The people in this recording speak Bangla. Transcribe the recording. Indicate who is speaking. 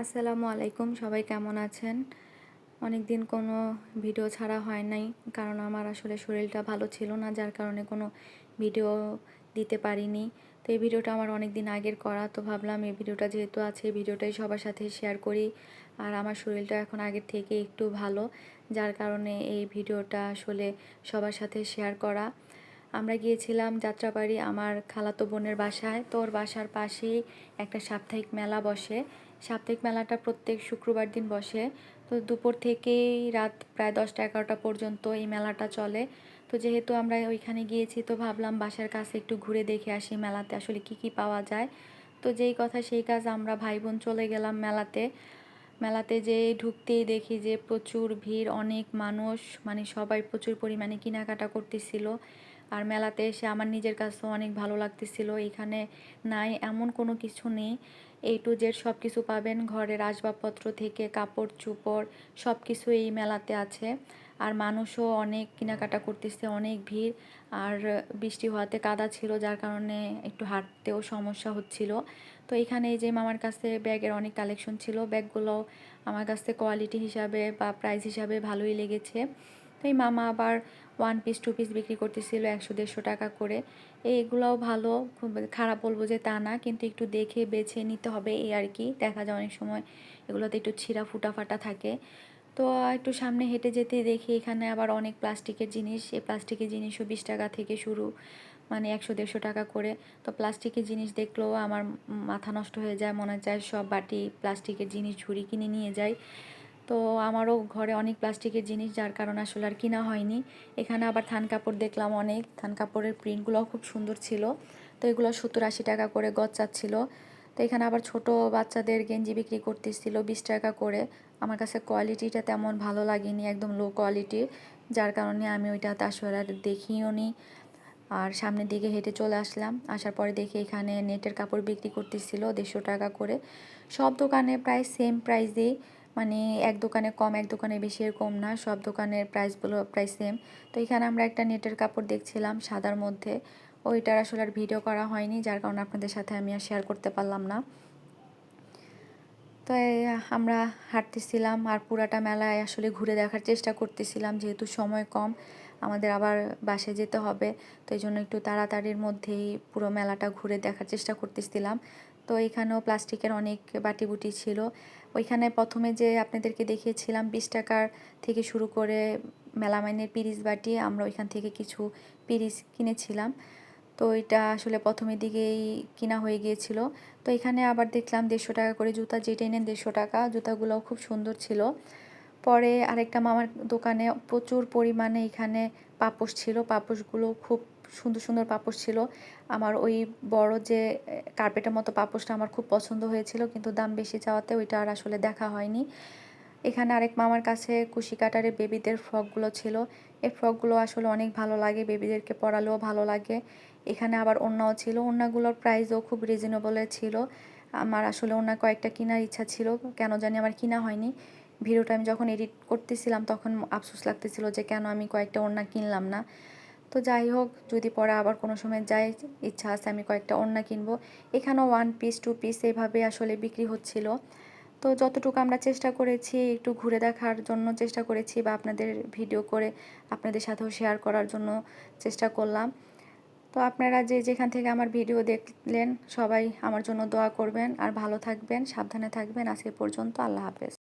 Speaker 1: আসসালামু আলাইকুম, সবাই কেমন আছেন? অনেক দিন কোনো ভিডিও ছাড়া হয় নাই, কারণ আমার আসলে শরীরটা ভালো ছিল না, যার কারণে কোনো ভিডিও দিতে পারিনি। তো এই ভিডিওটা আমার অনেক দিন আগের করা, তো ভাবলাম এই ভিডিওটা যেহেতু আছে এই ভিডিওটাই সবার সাথে শেয়ার করি। আর আমার শরীরটা এখন আগের থেকে একটু ভালো, যার কারণে এই ভিডিওটা আসলে সবার সাথে শেয়ার করা। আমরা গিয়েছিলাম যাত্রাবাড়ি আমার খালাতো বোনের বাসায়। তো ওর বাসার পাশেই একটা সাপ্তাহিক মেলা বসে। সাপ্তাহিক মেলাটা প্রত্যেক শুক্রবার দিন বসে। তো দুপুর থেকেই রাত প্রায় 10টা-11টা পর্যন্ত এই মেলাটা চলে। তো যেহেতু আমরা ওইখানে গিয়েছি, তো ভাবলাম বাসার কাছে একটু ঘুরে দেখে আসি মেলাতে আসলে কি কি পাওয়া যায়। তো যেই কথা সেই কাজ, আমরা ভাই বোন চলে গেলাম মেলাতে। মেলাতে যেয়ে ঢুকতেই দেখি যে প্রচুর ভিড়, অনেক মানুষ, মানে সবাই প্রচুর পরিমাণে কেনাকাটা করতেছিল। আর মেলাতে এসে আমার নিজের কাছেও অনেক ভালো লাগতেছিল। এখানে নাই এমন কোনো কিছু নেই, A to Z সব কিছু পাবেন, ঘরের আসবাবপত্র থেকে কাপড় চোপড় সব কিছু এই মেলাতে আছে। আর মানুষও অনেক কেনাকাটা করতেছে, অনেক ভিড়। আর বৃষ্টি হওয়াতে কাদা ছিল, যার কারণে একটু হাঁটতেও সমস্যা হচ্ছিল। তো এখানে এই যে মামার কাছে ব্যাগের অনেক কালেকশন ছিল, ব্যাগগুলো আমার কাছে কোয়ালিটি হিসাবে বা প্রাইস হিসাবে ভালোই লেগেছে। তো এই মামা আবার 1 পিস 2 পিস বিক্রি করতেছিল 100-150 টাকা করে। এইগুলোও ভালো, খুব খারাপ বলবো যে তা না, কিন্তু একটু দেখে বেছে নিতে হবে এই আর কি। দেখা যায় অনেক সময় এগুলোতে একটু ছিঁড়া ফুটা ফাটা থাকে। তো একটু সামনে হেঁটে যেতে দেখি এখানে আবার অনেক প্লাস্টিকের জিনিস। এই প্লাস্টিকের জিনিসও 20 টাকা থেকে শুরু, মানে 100-150 টাকা করে। তো প্লাস্টিকের জিনিস দেখলেও আমার মাথা নষ্ট হয়ে যায়, মনে চায় সব বাটি প্লাস্টিকের জিনিস ঝুড়ি কিনে নিয়ে যাই। তো আমারও ঘরে অনেক প্লাস্টিকের জিনিস, যার কারণে আসলে আর কিনা হয়নি। এখানে আবার থান কাপড় দেখলাম, অনেক থান কাপড়ের প্রিন্টগুলোও খুব সুন্দর ছিল। তো এগুলো 70-80 টাকা করে গজ চাচ্ছিল। তো এখানে আবার ছোট বাচ্চাদের গেঞ্জি বিক্রি করতেছিল 20 টাকা করে। আমার কাছে কোয়ালিটিটা তেমন ভালো লাগেনি, একদম লো কোয়ালিটি, যার কারণে আমি ওইটাতে আসলে আর দেখিও নি। আর সামনের দিকে হেঁটে চলে আসলাম। আসার পরে দেখি এখানে নেটের কাপড় বিক্রি করতেছিল 150 টাকা করে। সব দোকানে প্রায় সেম প্রাইসেই, মানে এক দোকানে কম এক দোকানে বেশি এরকম না, সব দোকানের প্রাইসগুলো প্রায় সেম। তো এখানে আমরা একটা নেটের কাপড় দেখছিলাম সাদার মধ্যে, ওইটার আসলে আর ভিডিও করা হয়নি, যার কারণে আপনাদের সাথে আমি আর শেয়ার করতে পারলাম না। তো আমরা হাঁটতেছিলাম আর পুরাটা মেলায় আসলে ঘুরে দেখার চেষ্টা করতেছিলাম, যেহেতু সময় কম, আমাদের আবার বাসে যেতে হবে। তো এই জন্য একটু তাড়াতাড়ির মধ্যেই পুরো মেলাটা ঘুরে দেখার চেষ্টা করতেছিলাম। তো এখানেও প্লাস্টিকের অনেক বাটিবুটি ছিল। ওইখানে প্রথমে যে আপনাদেরকে দেখিয়েছিলাম 20 টাকার থেকে শুরু করে মেলামাইনের পিরিচ বাটি, আমরা ওইখান থেকে কিছু পিরিচ কিনেছিলাম। তো এটা আসলে প্রথমের দিকেই কিনা হয়ে গিয়েছিল। তো এখানে আবার দেখলাম 150 টাকা করে জুতা, যেটা নেন 150 টাকা, জুতাগুলোও খুব সুন্দর ছিল। পরে আরেকটা মামার দোকানে প্রচুর পরিমাণে এখানে পাপোশ ছিল, পাপোশগুলো খুব সুন্দর সুন্দর পাপোশ ছিল। আমার ওই বড় যে কার্পেটের মতো পাপোশটা আমার খুব পছন্দ হয়েছিল, কিন্তু দাম বেশি চাওয়াতে ওইটা আর আসলে দেখা হয়নি। এখানে আরেক মামার কাছে কুশি কাটারের বেবিদের ফ্রকগুলো ছিল। এই ফ্রকগুলো আসলে অনেক ভালো লাগে, বেবিদেরকে পরালেও ভালো লাগে। এখানে আবার ওড়নাও ছিল, ওড়নাগুলোর প্রাইসও খুব রিজনেবলের ছিল। আমার আসলে ওড়না কয়েকটা কেনার ইচ্ছা ছিল, কেন জানি আমার কিনা হয়নি। ভিডিওটা আমি যখন এডিট করতেছিলাম তখন আফসোস লাগতেছিল যে কেন আমি কয়েকটা ওড়না কিনলাম না। তো যাই হোক, যদি পরে আবার কোনো সময় যাই, ইচ্ছা আছে আমি কয়েকটা ওড়না কিনবো। এখানেও 1 পিস 2 পিস এইভাবে আসলে বিক্রি হচ্ছিল। তো যতটুকু আমরা চেষ্টা করেছি একটু ঘুরে দেখার জন্য চেষ্টা করেছি, বা আপনাদের ভিডিও করে আপনাদের সাথেও শেয়ার করার জন্য চেষ্টা করলাম। তো আপনারা যে যেখান থেকে আমার ভিডিও দেখলেন সবাই আমার জন্য দোয়া করবেন আর ভালো থাকবেন, সাবধানে থাকবেন। আজকে পর্যন্ত, আল্লাহ হাফেজ।